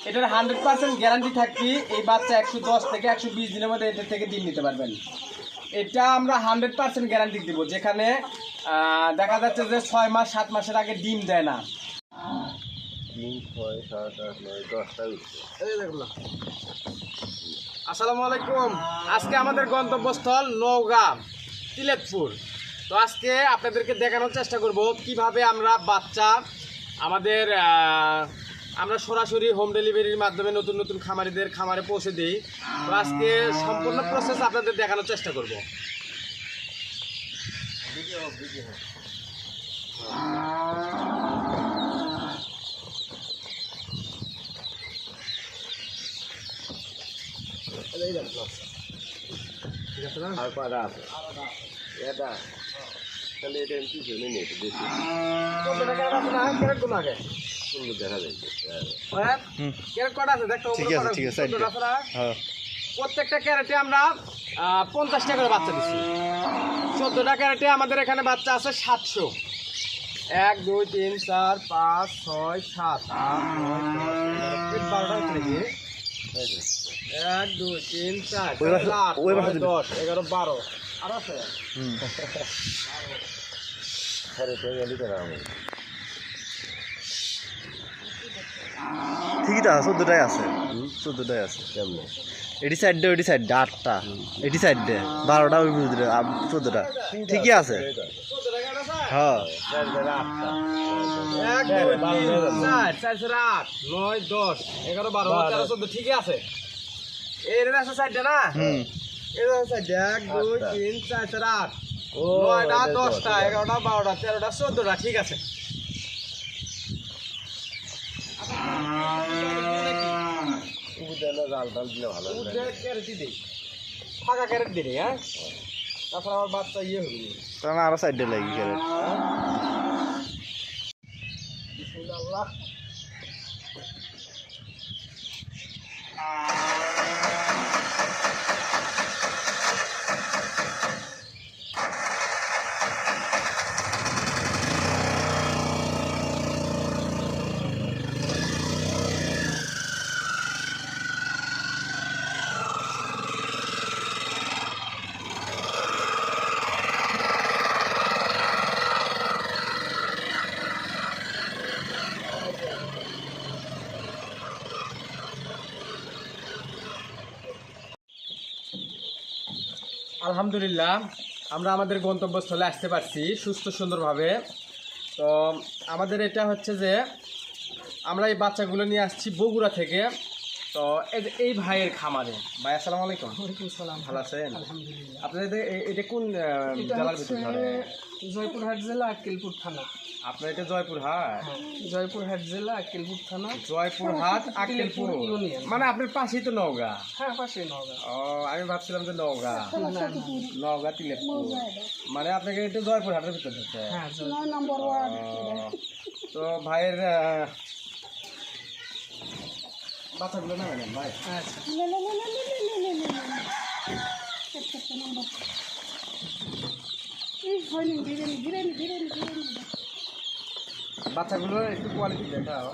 এটার 100% গ্যারান্টি থাকবে। এই বাচ্চা 110 থেকে 120 দিনের মধ্যে এটা থেকে ডিম নিতে পারবেন। এটা আমরা 100% গ্যারান্টি দিব, যেখানে দেখা যাচ্ছে যে 6 মাস 7 মাসের আগে ডিম দেয় না। আসসালামু আলাইকুম। আজকে আমাদের গন্তব্যস্থল নওগাঁ তিলেকপুর। তো আজকে আপনাদেরকে দেখানোর চেষ্টা করব কিভাবে আমরা বাচ্চা আমরা সরাসরি হোম ডেলিভারির মাধ্যমে নতুন নতুন খামারিদের খামারে পৌঁছে দিই। তো আজকে সম্পূর্ণ প্রসেস আপনাদের দেখানোর চেষ্টা করব। প্রত্যেকটা ক্যারেটে আমরা 50 টাকা করে বাচ্চা দিচ্ছি। 14টা ক্যারেটে আমাদের এখানে বাচ্চা আছে 700। 1 2 3 4 5 6 7 8 9 10 12টা হচ্ছে নাকি? 1 2 3 4 8 9 10 11 12 আর আছে। ঠিকই তো 14টাই আছে, 14টাই আছে। কেমন এটি সাইড ওইটি সাইড 8টা, এটি সাইড 12টা, ওই 14টা ঠিকই আছে। হ্যাঁ 1 2 3 4 4 8 9 10 11 12 13 14 ঠিকই আছে। এর আছে সাইডটা না? এর আছে সাইডে 1 2 3 4 4 8 9টা 10টা 11টা 12টা 13টা 14টা ঠিক আছে। ফাঁকা ক্যারেট দিলে, হ্যাঁ, তাছাড়া আমার বাচ্চা ইয়ে হবে আরো সাইডে লাগি ক্যারেট। আলহামদুলিল্লাহ, আমরা আমাদের গন্তব্যস্থলে আসতে পারছি সুস্থ সুন্দরভাবে। তো আমাদের এটা হচ্ছে যে আমরা এই বাচ্চাগুলো নিয়ে আসছি বগুড়া থেকে। তো এই ভাইয়ের খামারে। ভাই আসসালামু আলাইকুম। ওয়ালাইকুম সালাম। ভালো আছেন? আলহামদুলিল্লাহ। আপনাদের এটা কোন জেলার ভিতরে ধরে? জয়পুরহাট জেলা আক্কেলপুর থানা। আপনার এটা জয়পুরহাট? জয়পুরহাট জেলা আক্কেলপুর থানা। জয়পুরহাট আক্কেলপুর ইউনিয়ন। মানে আপনার পাশেই তো নওগাঁ। হ্যাঁ, পাশে নওগাঁ। ও, আমি ভাবছিলাম যে নওগাঁ। না, নওগাঁ তিলেকপুর, মানে আপনাকে এটা জয়পুরহাটের ভিতরে হচ্ছে। হ্যাঁ, তো ভাইয়ের বাচ্চাগুলো না ম্যাডাম ভাই। আচ্ছা। বাচ্চাগুলো একটু কোয়ালিটি দেখাও।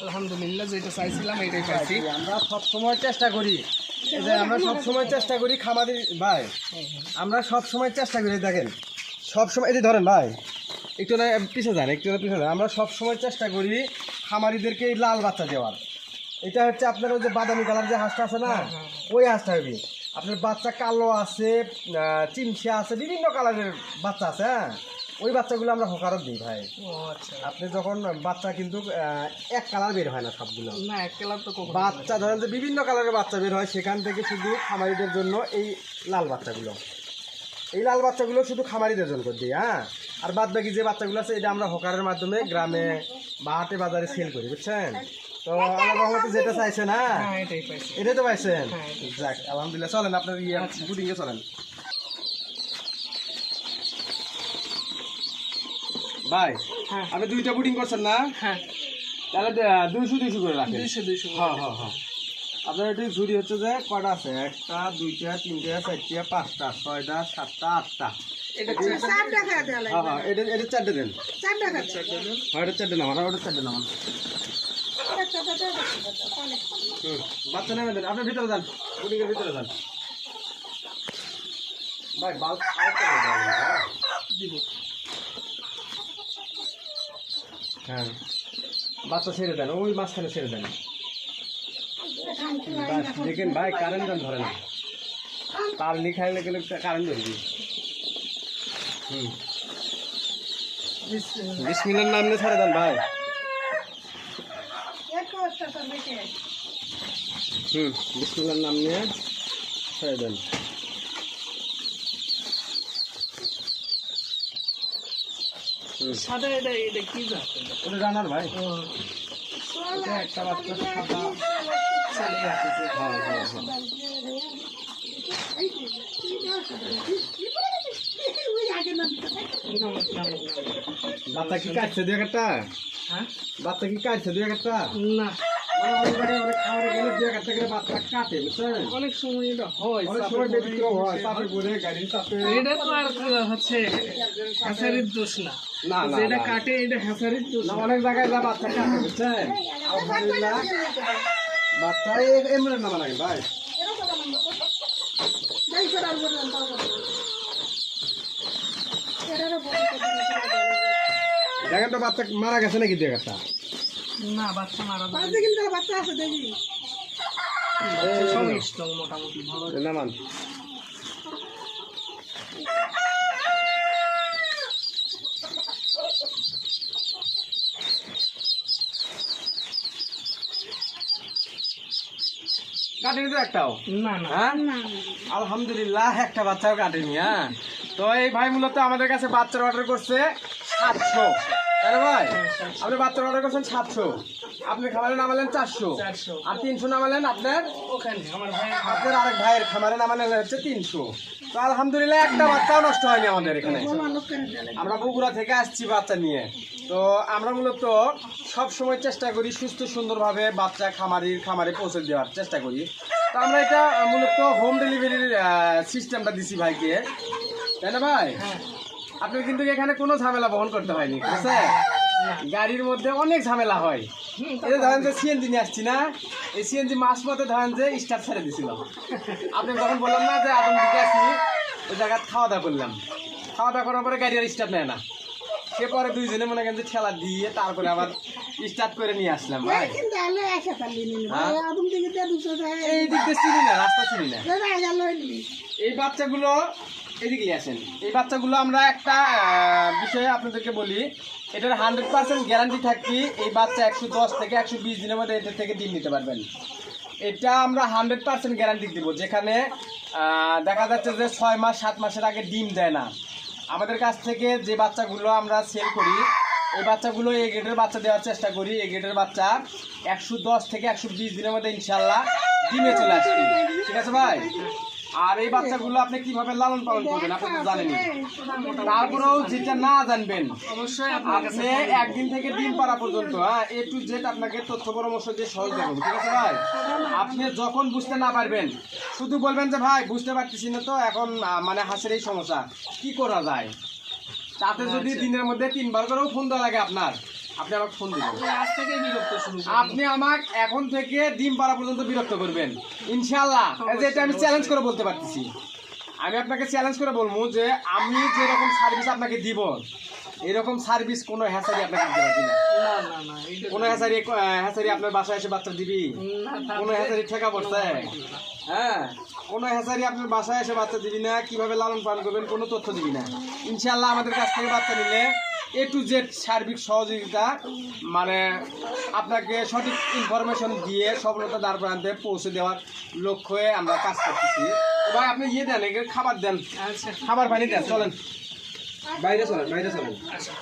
আলহামদুলিল্লাহ, যেটা চাইছিলাম এটাই পাইছি। আমরা সবসময় চেষ্টা করি, এই যে আমরা সবসময় চেষ্টা করি খামারি ভাই, আমরা সবসময় চেষ্টা করি, দেখেন সবসময় এই যে ধরেন ভাই, একটু না পিছিয়ে যান, একটু না পিছিয়ে যান। আমরা সবসময় চেষ্টা করি খামারিদেরকে এই লাল বাচ্চা দেওয়ার। এটা হচ্ছে আপনার ওই যে বাদামি কালার যে হাঁসটা আছে না, ওই হাঁসটা হবে। আপনার বাচ্চা কালো আছে, চিমসে আছে, বিভিন্ন কালারের বাচ্চা আছে। হ্যাঁ, ওই বাচ্চাগুলো আমরা হকারত দিই ভাই। ও আচ্ছা। আপনি যখন বাচ্চা কিন্তু এক কালার বের হয় না সবগুলো না, এক কালার তো কখনো বাচ্চা, ধরেন যে বিভিন্ন কালারের বাচ্চা বের হয়, সেখান থেকে শুধু খামারিদের জন্য এই লাল বাচ্চাগুলো, এই লাল বাচ্চাগুলো শুধু খামারিদের জন্য করে দিই। হ্যাঁ, আর বাদ বাকি যে বাচ্চাগুলো আছে এটা আমরা হকারের মাধ্যমে গ্রামে বা হাটে বাজারে সেল করি, বুঝছেন? তো আমার রহমতে যেটা চাইছে না, হ্যাঁ, এটাই পাইছি। এটাই তো পাইছেন। হ্যাঁ, যাক আলহামদুলিল্লাহ, চলেন আপনার বুটিংয়ে চলেন ভাই। হ্যাঁ, আপনি 2টা বুটিং করছেন না? হ্যাঁ, তাহলে 200 করে রাখেন। 200 হ্যাঁ হ্যাঁ হ্যাঁ। আপনার এটি ঝুড়ি হচ্ছে যে কয়টা আছে? 1টা 2টা 3টা 4টা 5টা 6টা 7টা 8টা, এটা হ্যাঁ হ্যাঁ এটা চারটে দেন। হ্যাঁ এটা চারটে নামান, ওটা চারটে নামান। বাচ্চা নেমে দেন, আপনি ভিতরে যান, বুটিংয়ের ভিতরে যান ভাই। বাল্ব দিব। হ্যাঁ বাচ্চা ছেড়ে দেন, ওই মাঝখানে ছেড়ে দেন। বাস, দেখেন ভাই কারেন্ট গান ধরে না, তার লিখাই গেলে কারেন্ট ধরবি। বিসমিল্লাহর নাম নিয়ে ছেড়ে দেন ভাই। বিসমিল্লাহর নাম নিয়ে ছেড়ে দেন। সাদা এটা কি জাত? ওটা জানার ভাই। এটা একটা বাচ্চা সাদা। ছেলে আসছে। হ্যাঁ হ্যাঁ হ্যাঁ। বাচ্চা কি কাটছে দুই একটা? হ্যাঁ? বাচ্চা কি কাটছে দুই একটা? না, মানে অনেক জায়গায় অনেক খাবারে গেলে দুই একটা করে বাচ্চা কাটে, বুঝছেন? অনেক সময় এটা হয়। অনেক সময় ব্যতিক্রম হয়, চাপে পড়ে গাড়ির চাপে। এটা তো আর হচ্ছে হ্যাঁসারির দোষ না। না না যেটা না। কাটে এটা হ্যাঁসারির দোষ না, না। অনেক জায়গায় যা বাচ্চা কাটে, বুঝছেন? আলহামদুলিল্লাহ বাচ্চা এমনি নামা লাগে ভাই। দেখেন তো বাচ্চা মারা গেছে নাকি দুই একটা? না, বাচ্চা মারা যায়। সব স্ট্রং মোটামুটি ভালো। নামান। কাটেনি তো একটাও? না না, হ্যাঁ আলহামদুলিল্লাহ একটা বাচ্চাও কাটেনি। হ্যাঁ তো এই ভাই মূলত আমাদের কাছে বাচ্চার অর্ডার করছে 700, তাই না ভাই? আপনি বাচ্চার অর্ডার করছেন 700, আপনি খামারে নামালেন 400, 400 আর 300 নামালেন আপনার ওখানে আমার ভাই আপনার আরেক ভাইয়ের খামারে নামালেন হচ্ছে 300। তো আলহামদুলিল্লাহ একটা বাচ্চাও নষ্ট হয়নি আমাদের এখানে। আমরা বগুড়া থেকে আসছি বাচ্চা নিয়ে। তো আমরা মূলত সব সময় চেষ্টা করি সুস্থ সুন্দরভাবে বাচ্চা খামারে পৌঁছে দেওয়ার চেষ্টা করি। তো আমরা এটা মূলত হোম ডেলিভারির সিস্টেমটা দিছি ভাইকে, তাই না ভাই? আপনার কিন্তু এখানে কোনো ঝামেলা বহন করতে হয়নি, ঠিক আছে? গাড়ির মধ্যে অনেক ঝামেলা হয়। এই যে ধরেন যে সিএনজি নিয়ে আসছি না, এই সিএনজি মাস মতো ধরেন যে স্টার্ট ছেড়ে দিছিল। আপনি যখন বললাম না যে আদম দিকে আসি, ওই জায়গায় খাওয়া দাওয়া করলাম, খাওয়া দাওয়া করার পরে গাড়ি আর স্টার্ট নেয় না। সে পরে দুইজনে মনে করেন যে ঠেলা দিয়ে তারপরে আবার স্টার্ট করে নিয়ে আসলাম ভাই। এই দিক দিয়ে চিনি না, রাস্তা চিনি না। এই বাচ্চাগুলো এদিকে আসেন। এই বাচ্চাগুলো আমরা একটা বিষয়ে আপনাদেরকে বলি, এটার 100% গ্যারান্টি থাকবে। এই বাচ্চা 110 থেকে 120 দিনের মধ্যে এটার থেকে ডিম নিতে পারবেন। এটা আমরা 100% গ্যারান্টি দিব। যেখানে দেখা যাচ্ছে যে 6 মাস 7 মাসের আগে ডিম দেয় না। আমাদের কাছ থেকে যে বাচ্চাগুলো আমরা সেল করি, এই বাচ্চাগুলো এই গ্রেডের বাচ্চা দেওয়ার চেষ্টা করি। এই গ্রেডের বাচ্চা 110 থেকে 120 দিনের মধ্যে ইনশাল্লাহ ডিমে চলে আসবে, ঠিক আছে ভাই? আর এই বাচ্চাগুলো আপনি কিভাবে লালন পালন করবেন আপনি তো জানেনই। তারপরেও যেটা না জানবেন অবশ্যই আপনি একদিন থেকে ডিম পাড়া পর্যন্ত A to Z আপনাকে তথ্য পরামর্শ দিয়ে সহজ দেবো, ঠিক আছে ভাই? আপনি যখন বুঝতে না পারবেন শুধু বলবেন যে ভাই বুঝতে পারতেছি না তো, এখন মানে হাঁসের এই সমস্যা, কি করা যায়? তাতে যদি দিনের মধ্যে 3 বার করেও ফোন দেওয়া লাগে আপনার, আপনি আমাকে ফোন দিবেন। আজ থেকে বিরক্ত শুরু করুন। আপনি আমাকে এখন থেকে ডিম পাড়া পর্যন্ত বিরক্ত করবেন ইনশাআল্লাহ। এটা আমি চ্যালেঞ্জ করে বলতে পারতেছি। আমি আপনাকে চ্যালেঞ্জ করে বলবো যে আমি যেরকম সার্ভিস আপনাকে দিব, এরকম সার্ভিস কোনো হ্যাচারি আপনাকে দিতে পারবি না। না না না, এটা কোনো হ্যাচারি আপনার বাসায় এসে বাচ্চা দিবি? কোনো হ্যাচারি ঠেকা পড়ছে? হ্যাঁ, কোনো হ্যাচারি আপনার বাসায় এসে বাচ্চা দিবি না। কিভাবে লালন পালন করবেন কোনো তথ্য দিবি না। ইনশাআল্লাহ আমাদের কাছ থেকে বাচ্চা নিলে A to Z সার্বিক সহযোগিতা, মানে আপনাকে সঠিক ইনফরমেশন দিয়ে সফলতা দ্বার প্রান্তে পৌঁছে দেওয়ার লক্ষ্যে আমরা কাজ করতেছি। ভাই আপনি দেন, খাবার দেন, আচ্ছা খাবার পানি দেন, চলেন বাইরে চলেন, বাইরে চলেন। আচ্ছা।